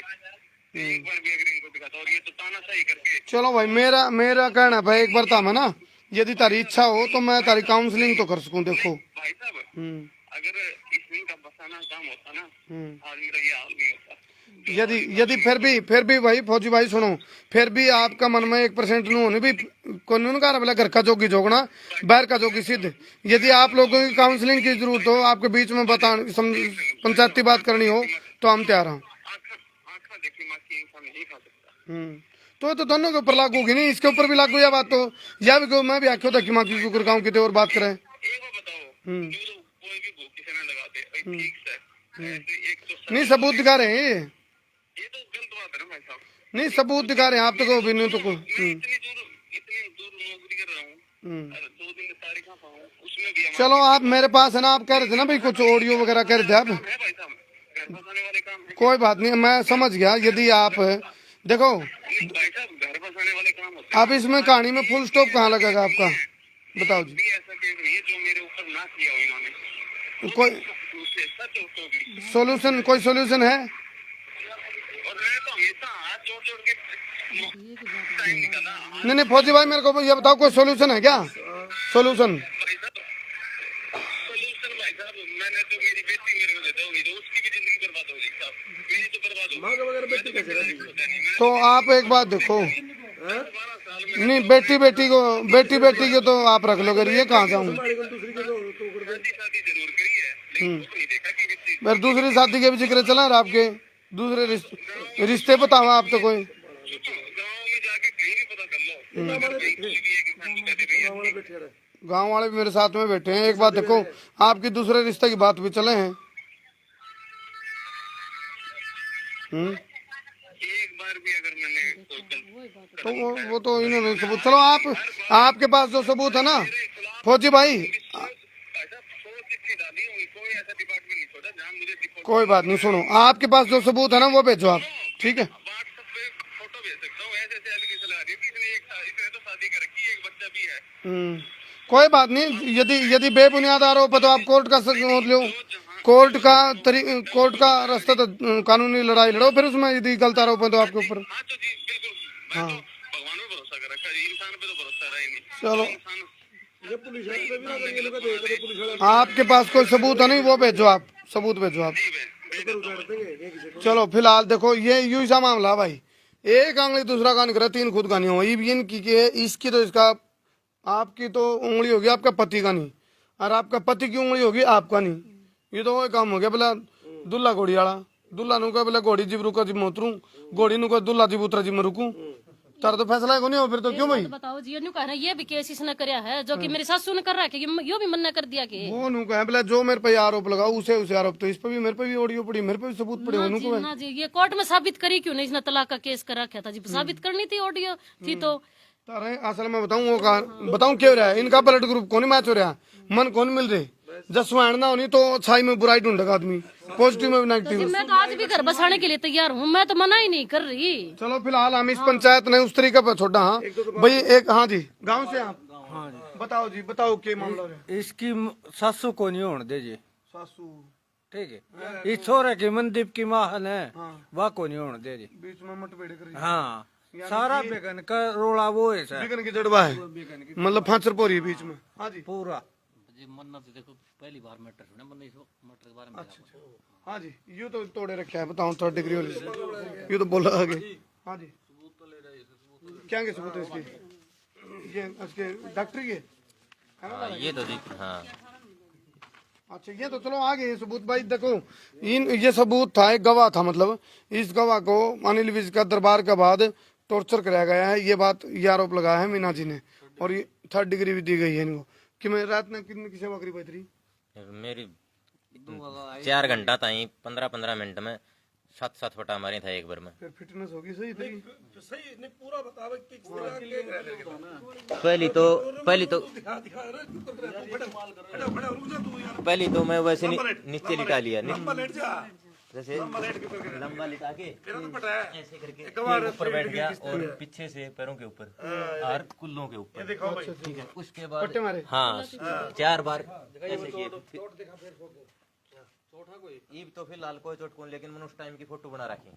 एक बार भी अगर इनको दिखाता और ये तो तानाशाही करके। चलो भाई मेरा कहना भाई एक बार था मैं ना, यदि तारी इच्छा हो तो मैं तारी काउंसलिंग तो कर सकूं। देखो भाई साहब अगर इस दिन का बसाना काम होता ना आज मेरा ये हाल नहीं होता। यदि फिर भी भाई फौजी भाई सुनो, फिर भी आपका मन में 1% नु होने भी कानून का बोला घर का जोगी जोगना बाहर का जोगी सिद्ध। यदि आप लोगों की काउंसलिंग की जरूरत हो, आपके बीच में पंचायती बात करनी हो तो हम तैयार हैं। आँखा देखी माँ की इंसान नहीं खा सकता। तो दोनों के ऊपर लागू होगी नहीं, इसके ऊपर भी लागू या बात तो या भी मैं भी आख्यो था कि माँ की कुकर गाँव की और बात करें। एक बार बताओ जो कोई भी भूख किसी ने लगा दे ठीक से ऐसे एक तो नहीं सबूत दिखा रहे हैं ये तो गलत बात है ना भाई साहब। नहीं सबूत दिखा रहे हैं, आप तो कहो भी नहीं तो मैं इतनी दूर नौकरी कर रहा हूँ, 2 दिन की तारीख पाऊँ उसमें भी चलो आप मेरे पास है ना, आप कह रहे थे ना भाई कुछ ऑडियो वगैरह कर रहे थे आप, है भाई साहब घर बसाने वाले काम है। कोई बात नहीं मैं समझ गया। यदि आप देखो नहीं भाई साहब घर बसाने वाले काम होते अब इसमें कहानी में फुल स्टॉप कहाँ लगेगा आपका, बताओ जी। भी ऐसा केस नहीं है जो मेरे ऊपर ना किया हो इन्होंने, कोई दूसरे सच होगी सॉल्यूशन, कोई सॉल्यूशन है? और मैं तो हमेशा हाथ जोड़ जोड़ के टाइम निकाला। नहीं फौजी भाई मेरे को ये बताओ कोई सॉल्यूशन है क्या, सॉल्यूशन? भाई साहब सोल्यूशन भाई साहब मैंने तो मेरी बेटी मेरे को दे दोगी तो उसकी भी जिंदगी बर्बाद होगी साहब, मेरी तो बर्बाद होगी। माँ का बगैर बेटी कैसे रहेगी? तो आप एक बात देखो, 12 साल में नहीं बेटी को तो आप रख लोगे, ये कहाँ जाऊँ? हमारी कोई दूसरी के तो कर दे। शादी जरूर करी है लेकिन कुछ नहीं देखा कि किसी फिर दूसरी शादी के भी जिक्र चला रहा आपके, दूसरे रिश्ते बताओ आप तो कोई। गाँव में जाके कहीं भी पता कर लो कहीं भी एक इंसान की शादी नहीं है। हमारे बैठे रहे। गांव वाले भी मेरे साथ में बैठे हैं। एक बात देखो आपकी दूसरे रिश्ते की बात भी चले हैं। एक बार भी अगर मैंने कोई तो वो तो इन्होंने सबूत, चलो आपके पास जो सबूत है ना फौजी भाई, डाली हुई कोई ऐसा डिपार्टमेंट नहीं छोड़ा जहाँ मुझे कोई बात नहीं सुनो, आपके पास जो सबूत है ना वो भेजो आप, ठीक है? व्हाट्सएप पे फोटो भेज सकता हूँ। ऐसे ऐसे एलिगेशन लगा रही है कि इसने तो शादी कर रखी है, एक बच्चा भी है। कोई बात नहीं, यदि बेबुनियाद आरोप है तो आप कोर्ट का लो, कोर्ट का रास्ता तो कानूनी लड़ाई लड़ो, फिर उसमें यदि गलत आरोप है तो आपके ऊपर। हाँ तो जी बिल्कुल, मैं तो भगवान पे भरोसा कर रखा है, इंसान पे तो भरोसा रहा ही नहीं। चलो इंसान ये पुलिस वाले पे भी ना करिए, लोग देख पुलिस वाले आपके पास कोई सबूत है नहीं वो भेजो आप, सबूत भेजो आप। ऊपर उतार देंगे ये किसी को। चलो फिलहाल देखो ये यूं सा मामला भाई, एक आंगली दूसरा कान करे, 3 खुद का नहीं हो, इनकी इसकी तो इसका आपकी तो उंगली होगी आपका पति का नहीं, और आपका पति की उंगली होगी आपका नहीं, ये तो वो काम हो गया बोला दुल्ला घोड़ी वाला, दुल्ला नु कह बोले घोड़ी जीव रुका जी मैं उतरूं, घोड़ी नु कह दुल्ला जीव उतरा जी मैं रुकूं। तारा तो फैसला है नहीं हो फिर तो क्यों भाई? बताओ जी, न्यू कह रहे ये भी केस इसने करया है जो कि मेरी सासू ने कर रखा है, यो भी मन्ना कर दिया कि वो नु कह बोले जो मेरे पे आरोप लगाओ उसे आरोप, तो इस पे भी मेरे पे भी ऑडियो पड़ी, मेरे पे भी सबूत पड़े उनको है। ना जी, ये कोर्ट में साबित करी क्यों नहीं? इसने तलाक का केस कर रखा था जी, साबित करनी थी, ऑडियो थी तो। तारे असल में बताऊं वो कहा बताऊं क्यों रहा है इनका ब्लड ग्रुप कौन मैच हो रहा, मन कौन मिल रहे, जब स्वाण ना होनी तो अच्छाई में बुराई ढूंढेगा आदमी, पॉजिटिव में नेगेटिव में। मैं तो आज भी घर बसाने के लिए तैयार हूँ, मैं तो मना ही नहीं कर रही। चलो फिलहाल हम इस पंचायत ने उस तरीके पर छोड़ा। हाँ भाई एक, हाँ जी गांव से आप, हाँ जी, बताओ जी बताओ क्या मामला है? इसकी सासू को नहीं होने दे जी, सासू ठीक है। इस छोरे की मनदीप की माँ है वह को नहीं होने दे जी। बीच में मतभेद कर रही है। हाँ, सारा बेगन का रोला वो है सर, बिगन की जड़वा है, मतलब फांचर पोरी है बीच में। हाँ जी पूरा जी मन्ना तो देखो पहली बार मैटर सुना, मन्ना इस मैटर के बारे में हाँ जी यूँ तो तोड़े रखे है, बताओ 3rd डिग्री वाले यूँ तो बोला आगे। हाँ जी क्या के सबूत है इसके, ये इसके डॉक्टरी के? हाँ, ये तो जी हाँ अच्छा ये तो चलो आगे ये सबूत भाई देखो, ये सबूत था, एक गवाह था, मतलब इस गवाह को अनिल विज का दरबार के बाद टॉर्चर कराया गया है, ये बात ये आरोप लगाया है मीना जी ने, और ये 3rd डिग्री भी दी गई है इनको कि मैं रात में कितने की सेवा करी बेहतरी। मेरी 4 घंटा था, 15-15 मिनट में 7 फटा मारे था एक बार में। फिर फिटनेस होगी सही थी। सही नहीं पूरा बतावे कि किस तरह के पहली तो मैं वैसे नीचे लिटा लिया, लेट जा जैसे लंबा लिटा के पता है ऐसे करके ये ऊपर बैठ गया और पीछे से पैरों के ऊपर और कुल्लों के ऊपर, देखो भाई ठीक है। उसके बाद पट्टे मारे। हाँ 4 बार ऐसे किए। ये तो फिलहाल कोई चोट कौन, लेकिन मैंने उस टाइम की फोटो बना रखी।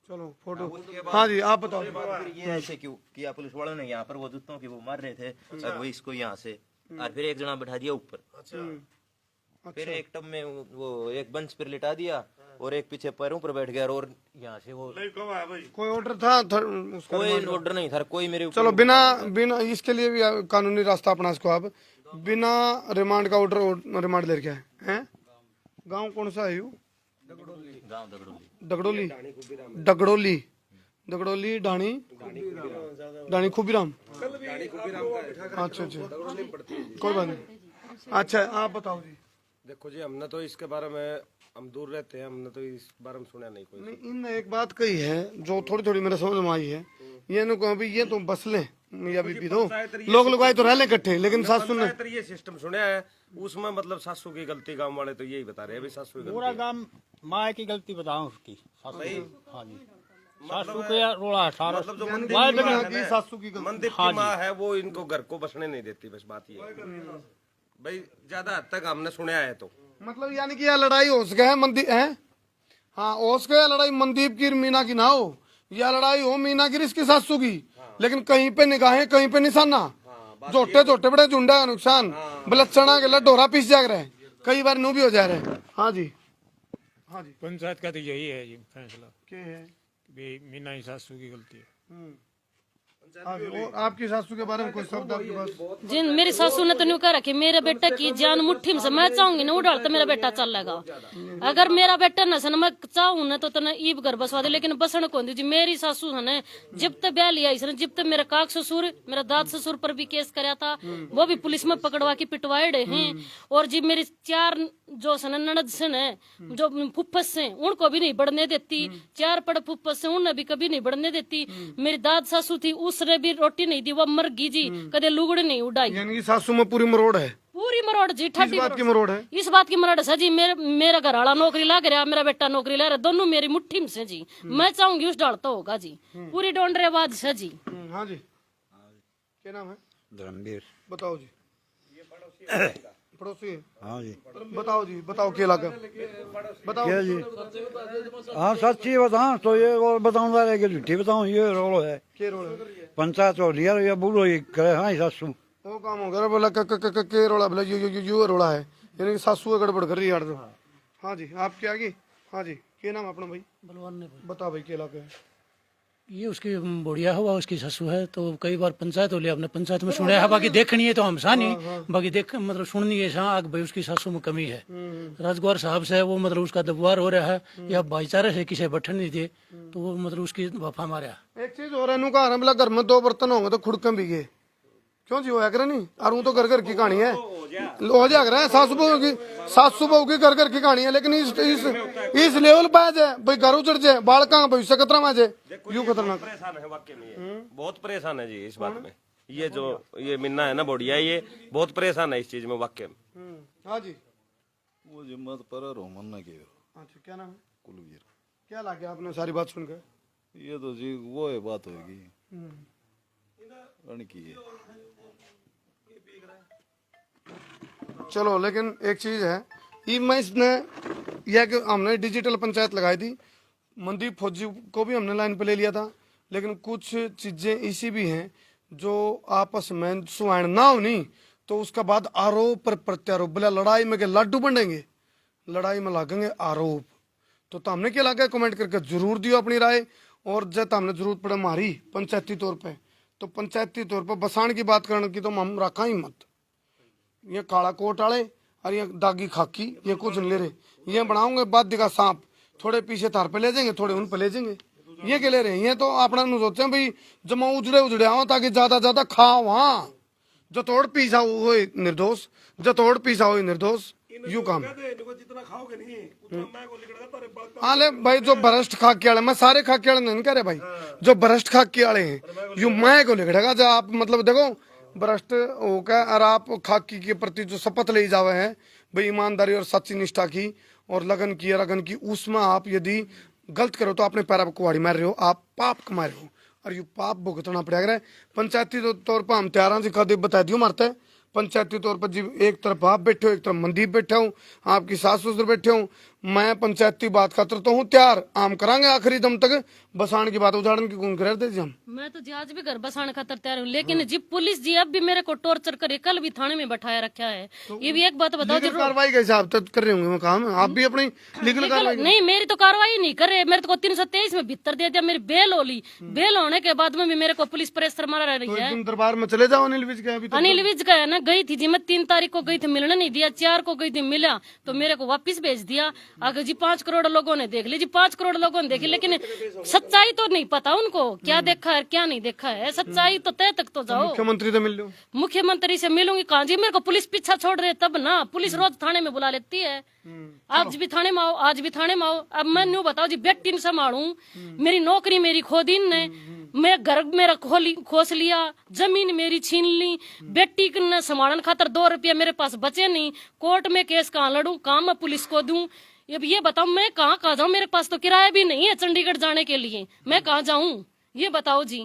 चलो फोटो। हाँ जी आप बताओ। फिर ये ऐसे क्यों किया पुलिस वालों ने, यहाँ पर वो जूतों की वो मार रहे थे और वो इसको यहाँ से, और फिर एक जना बैठा दिया ऊपर, फिर एक टब में वो एक बंच पर लिटा दिया और एक पीछे पैरों पर बैठ गया, और यहाँ से वो कोई ऑर्डर था उसका? कोई ऑर्डर नहीं था, कोई मेरे चलो बिना इसके लिए भी कानूनी रास्ता अपना इसको, आप बिना रिमांड का ऑर्डर रिमांड ले रखा है। गांव कौन सा है? यू गाँव दगड़ोली दगड़ोली दगड़ोली डाणी डाणी खुबीराम। अच्छा अच्छा कोई बात नहीं। अच्छा आप बताओ जी। देखो जी हमने तो इसके बारे में, हम दूर रहते हैं, हमने तो इस बारे में सुना नहीं कोई। नहीं इनने एक बात कही है जो थोड़ी थोड़ी मेरे समझ में आई है, ये नो कहा ये तो बस ले या बीबी दो लोग लगाए तो रह ले इकट्ठे, लेकिन सासू ने ये सिस्टम सुना है उसमें, मतलब सासू की गलती, गांव वाले तो यही बता रहे हैं सासू की पूरा गलती। गांव माँ की गलती बताऊं उसकी, सासू हाँ जी, सासू के रोला सारा मतलब जो सासू की गलती। मंदिर की माँ है वो इनको घर को बसने नहीं देती, बस बात ये भाई, ज्यादा हद तक हमने सुना है। तो मतलब यानी कि यह लड़ाई हो सके है मंदिर है, हाँ हो सके लड़ाई मनदीप की मीना की ना हो, या लड़ाई हो मीना की इसकी सासू की, लेकिन कहीं पे निगाहें कहीं पे निशाना, झोटे झोटे बड़े झुंडा है नुकसान, बलच्छना के लडोरा पीस जाग रहे हैं, कई बार नू भी हो जा रहे हैं। हाँ जी हाँ जी पंचायत का तो यही है जी फैसला क्या है कि मीना ही सासू की गलती है। हाँ जी, और आपकी सासू के बारे में कोई शब्द आपके पास? जिन मेरी सासू ने तो न्यू कह रखी मेरे बेटा की जान मुट्ठी में से, मैं चाहूंगी ना उड़ाल तो मेरा बेटा चल लेगा। अगर मेरा बेटा न सन मैं चाहूँ ना तो ना ईब घर बसवा दे, लेकिन बसन कौन दी जी। मेरी सासू है ना जब तक ब्याह लिया इसने, जब तक मेरा काक ससुर मेरा दाद ससुर पर भी केस कराया था, वो भी पुलिस में पकड़वा के पिटवाए हैं। और जी मेरी 4 जो सन ननद सन है जो फुफ्फस से, उनको भी नहीं बढ़ने देती, 4 पड़ फुफ्फस से उन्हें भी कभी नहीं बढ़ने देती। मेरी दाद सासू थी उसने भी रोटी नहीं दी, वो मर गई जी, कदे लुगड़ी नहीं उड़ाई। यानी कि सासू में पूरी मरोड़ है, पूरी मरोड़ जी, ठाटी बात की मरोड़ है। इस बात की मरोड़ है जी। मेरा घर वाला नौकरी लग रहा, मेरा बेटा नौकरी ले रहा, दोनों मेरी मुट्ठी में से जी। मैं चाहूंगी उस डाल तो होगा जी, पूरी डोंडरेबाज से जी। हाँ जी क्या नाम है? धर्मवीर। बताओ जी। पड़ोसी है? हाँ जी बताओ जी, बताओ क्या लगा बताओ क्या जी? हाँ सच्ची बताऊं तो ये और बताऊंगा लेकिन झूठी बताऊं, ये रोल है क्या रोड़ा है? पंचायत हो लिया या बूढ़ो ही करे। हाँ सासू वो काम हो गया बोला के रोड़ा बोला यू रोड़ा है, यानी कि सासू गड़बड़ कर रही है यार तो। हाँ जी आप क्या आगे? हाँ जी क्या नाम है अपना भाई? बलवान ने बता भाई क्या लगा है? ये उसकी बुढ़िया हुआ, उसकी ससु है, तो कई बार पंचायत हो लिया, अपने पंचायत में सुना है, बाकी देखनी है तो हम सा नहीं, बाकी देख मतलब सुननी है सा आग भाई उसकी ससु में कमी है। राजगुआर साहब से वो मतलब उसका दबवार हो रहा है या भाईचारे से किसी बैठन नहीं थे, तो वो मतलब उसकी वफा मारा। एक चीज हो रहा है, कहा बोला घर में 2 बर्तन होंगे तो खुड़कम भी गए, क्यों जी होया करे नहीं, और वो तो घर घर की कहानी है, हो जा रहा है, सासू बहू की घर घर की कहानी है, लेकिन इस लेवल पे आ जाए भाई, घर उजड़ जाए, बाल कहाँ भविष्य खतरा में आ जाए, यूं खतरनाक। परेशान है वाकई में, ये बहुत परेशान है जी इस बात में। ये जो ये मिन्ना है ना बोडिया, ये बहुत परेशान है इस चीज में वाकई में। हाँ जी, वो जिम्मत पर रोमन न के। अच्छा क्या नाम है? कुलवीर। क्या लगे आपने सारी बात सुनकर? ये तो जी वो है बात होगी की है। चलो, लेकिन एक चीज है, ये मैं इसने यह कि हमने डिजिटल पंचायत लगाई थी, मनदीप फौजी को भी हमने लाइन पे ले लिया था, लेकिन कुछ चीजें ऐसी भी हैं जो आपस में सुहान ना हो नहीं तो उसका बाद आरोप पर प्रत्यारोप, बोला लड़ाई में के लड्डू बनेंगे, लड़ाई में लागेंगे आरोप। तो हमने क्या लगा, कमेंट करके जरूर दियो अपनी राय, और जब हमने जरूरत पड़े हमारी पंचायती तौर पे, तो पंचायती तौर पर बसाण की बात करने की तो हम रखा ही मत। ये काला कोट वाले और ये दागी खाकी, ये कुछ नहीं ले रहे, ये बनाऊंगे बाद दिखा सांप, थोड़े पीछे तार पे ले जाएंगे, थोड़े उन पे ले जाएंगे, ये क्या ले रहे हैं? ये तो अपना सोचे भाई जमा उजड़े आओ ताकि ज्यादा खा, वहां जतोड़ पीसा हो निर्दोष, जतोड़ पीसा हो निर्दोष, यू काम। जितना खाओगे नहीं उतना मैं को निकलेगा तारे बाल। हाँ ले भाई, जो भ्रष्ट खाके वाले, मैं सारे खाके वाले नहीं कह रहे भाई, जो भ्रष्ट खाके वाले हैं यू मैं को लिखड़ेगा। जब आप मतलब देखो भ्रष्ट होकर और आप खाकी के प्रति जो शपथ ले जावे हैं भाई, ईमानदारी और सच्ची निष्ठा की और लगन की रगन की, उसमें आप यदि गलत करो तो अपने पैर पर कुहाड़ी मार रहे हो, आप पाप कमा रहे हो, और ये पाप भुगतना पड़ेगा। पंचायती तौर पर हम तैयार हैं, दिखा दे बता दियो मारते हैं। पंचायती तौर पर जी एक तरफ आप बैठे हो, एक तरफ मनदीप बैठा हूँ, आपकी सास ससुर बैठे हूँ, मैं पंचायती बात खातर तो हूँ तैयार, आम करांगे आखिरी दम तक। बसाण की बात उदाहरण की कौन कर दे हम, मैं तो जी आज भी घर बसाने खातर तैयार हूँ, लेकिन जी पुलिस जी अब भी मेरे को टॉर्चर करे, कल भी थाने में बैठाया रखा है। ये भी एक बात बताओ, लीगल कार्रवाई के हिसाब से कर रहे होंगे काम, आप भी अपनी लीगल कार्रवाई। नहीं, मेरी तो कार्रवाई नहीं कर रहे, मेरे को 323 में भीतर दे दिया, मेरी बेल हो ली, बेल होने के बाद में भी मेरे को पुलिस प्रेशर मारा रही है। तुम दरबार में चले जाओ, अनिल विज का अभी अनिल विज का है ना, गई थी जी मैं 3 तारीख को गई थी, मिलने नहीं दिया, 4 को गई थी, मिला तो मेरे को वापस भेज दिया। अगर जी 5 करोड़ लोगों ने देख ली जी, 5 करोड़ लोगों ने देखी, लेकिन सच्चाई तो नहीं पता उनको क्या देखा है क्या नहीं देखा है। सच्चाई तो तय तक तो जाओ। मुख्यमंत्री से मिल लो, मुख्यमंत्री से मिलूंगी कहाँ जी, मेरे को पुलिस पीछा छोड़ रहे तब ना, पुलिस रोज थाने में बुला लेती है, आज भी थाने में आओ, आज भी थाने में आओ। अब मैं न्यू बताओ जी, बेटी संभालू, मेरी नौकरी मेरी खो दी ने, मैं घर मेरा खोस लिया, जमीन मेरी छीन ली, बेटी ने संभालन खातर 2 रुपया मेरे पास बचे नहीं, कोर्ट में केस कहाँ लड़ू, कहाँ मैं पुलिस को दूं। अब ये बताओ मैं कहाँ जाऊं, मेरे पास तो किराया भी नहीं है चंडीगढ़ जाने के लिए, मैं कहाँ जाऊं ये बताओ जी।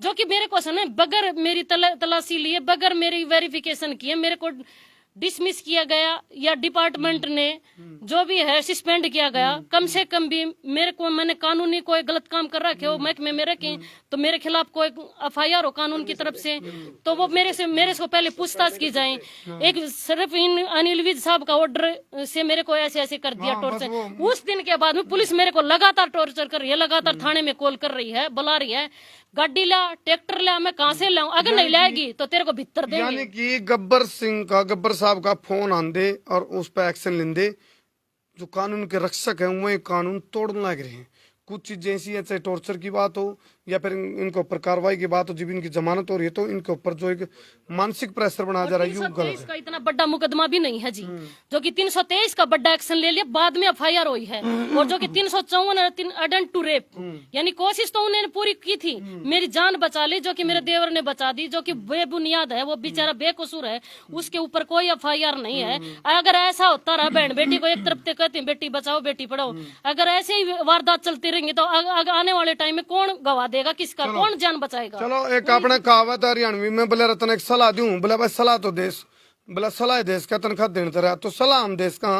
जो कि मेरे को है बगैर मेरी तलाशी लिए, बगैर मेरी वेरिफिकेशन किए मेरे को डिसमिस किया गया, या डिपार्टमेंट ने जो भी है सस्पेंड किया गया। कम से कम भी मेरे को, मैंने कानूनी कोई गलत काम कर रखे हो महकमे में रखे तो मेरे खिलाफ कोई FIR हो कानून की तरफ से, तो वो मेरे से पहले पूछताछ की जाए। एक सिर्फ इन अनिल विज साहब का ऑर्डर से मेरे को ऐसे कर दिया टॉर्चर। उस दिन के बाद में पुलिस मेरे को लगातार टॉर्चर कर रही है, लगातार थाने में कॉल कर रही है, बुला रही है, गाड़ी ला, ट्रैक्टर ला, मैं कहाँ से लाऊं, अगर नहीं लाएगी तो तेरे को भीतर देंगे। यानी कि गब्बर साहब का फोन आंदे और उस पर एक्शन लेंदे, जो कानून के रक्षक हैं वो कानून तोड़ने लग रहे हैं। कुछ चीजें ऐसी है, चाहे टॉर्चर की बात हो या फिर इनके ऊपर कार्रवाई की बात हो, जब इनकी जमानत हो रही है तो इनके ऊपर जो एक मानसिक प्रेशर बनाया जा रहा है, 323 का इतना बड़ा मुकदमा भी नहीं है जी, जो कि 323 का बड़ा एक्शन ले लिया, बाद में FIR हुई है। और जो कि 354 अटेम्प्ट टू रेप, यानी कोशिश तो उन्होंने पूरी की थी, मेरी जान बचा ली, जो कि मेरे देवर ने बचा दी, जो कि बेबुनियाद है, वो बेचारा बेकसूर है, उसके ऊपर कोई FIR नहीं है। अगर ऐसा होता रहा, बहन बेटी को एक तरफ से कहते हैं बेटी बचाओ बेटी पढ़ाओ, अगर ऐसे ही वारदात चलती रहेंगे तो आने वाले टाइम में कौन गवा देगा, किसका कौन जान बचाएगा। चलो, एक अपने कहावत हरियाणवी में बोले रतन एक सलाह दूं, बोले भाई सलाह तो देश, बोला सलाह देश का तनख्वाह देने रहा, तो सलाह हम देश का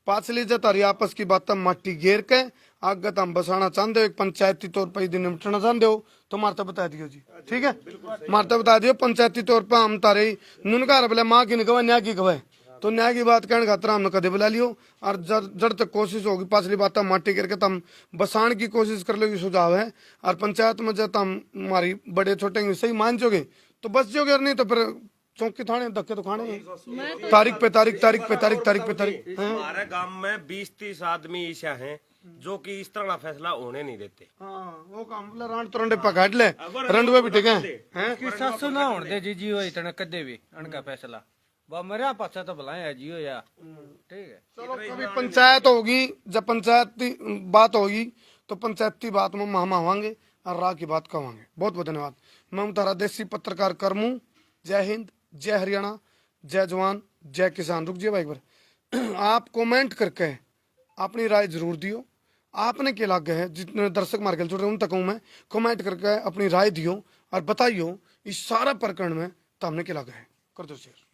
पांचली जतारी आपस की बात माटी घेर के आगे हम बसाना चाहते हो, एक पंचायती तौर पर यदि निपटना चाहते हो तो मारता बता दियो जी, ठीक है, मारता बता दियो। पंचायती तौर पर हम तारे नुनकार बोले माँ की निकवा न्या की गवाए, तो न्याय की बात कहने खातर हमने कदे बुला लियो और जड़ तक कोशिश होगी पाछली बात माटी करके तम बसाण की कोशिश कर लो सुझाव है। और पंचायत में जब हम हमारी बड़े छोटे सही मान जोगे तो बस जोगे, और नहीं तो फिर चौकी थाने धक्के तो खाने हैं। तारीख पे तारीख, तारीख पे तारीख, तारीख पे तारीख। हमारे गांव में 20-30 आदमी ऐसा हैं जो कि इस तरह का फैसला होने नहीं देते। वो काम बोला रांड तो रंडे पकाट ले, रंडवे भी ठीक है। कि सासू ना होने दे जी जियो इतना कदे भी उनका फैसला बा मेरा पाछा तो भलाए जियो या ठीक है। चलो कभी पंचायत होगी, जब पंचायती बात होगी तो पंचायती बात में हम आवांगे और राह की बात कहेंगे। बहुत बहुत धन्यवाद। मैं हूं तारा देसी पत्रकार करमू। जय हिंद, जय हरियाणा, जय जवान, जय किसान। रुक जाइए भाई एक बार, आप कमेंट करके अपनी राय जरूर दियो। आपने क्या लग है, जितने दर्शक मार के जुड़ रहे उन तक मैं कमेंट करके अपनी राय दियो और बताइयो इस सारा प्रकरण में तो हमने क्या लगा है। कर दो शेयर।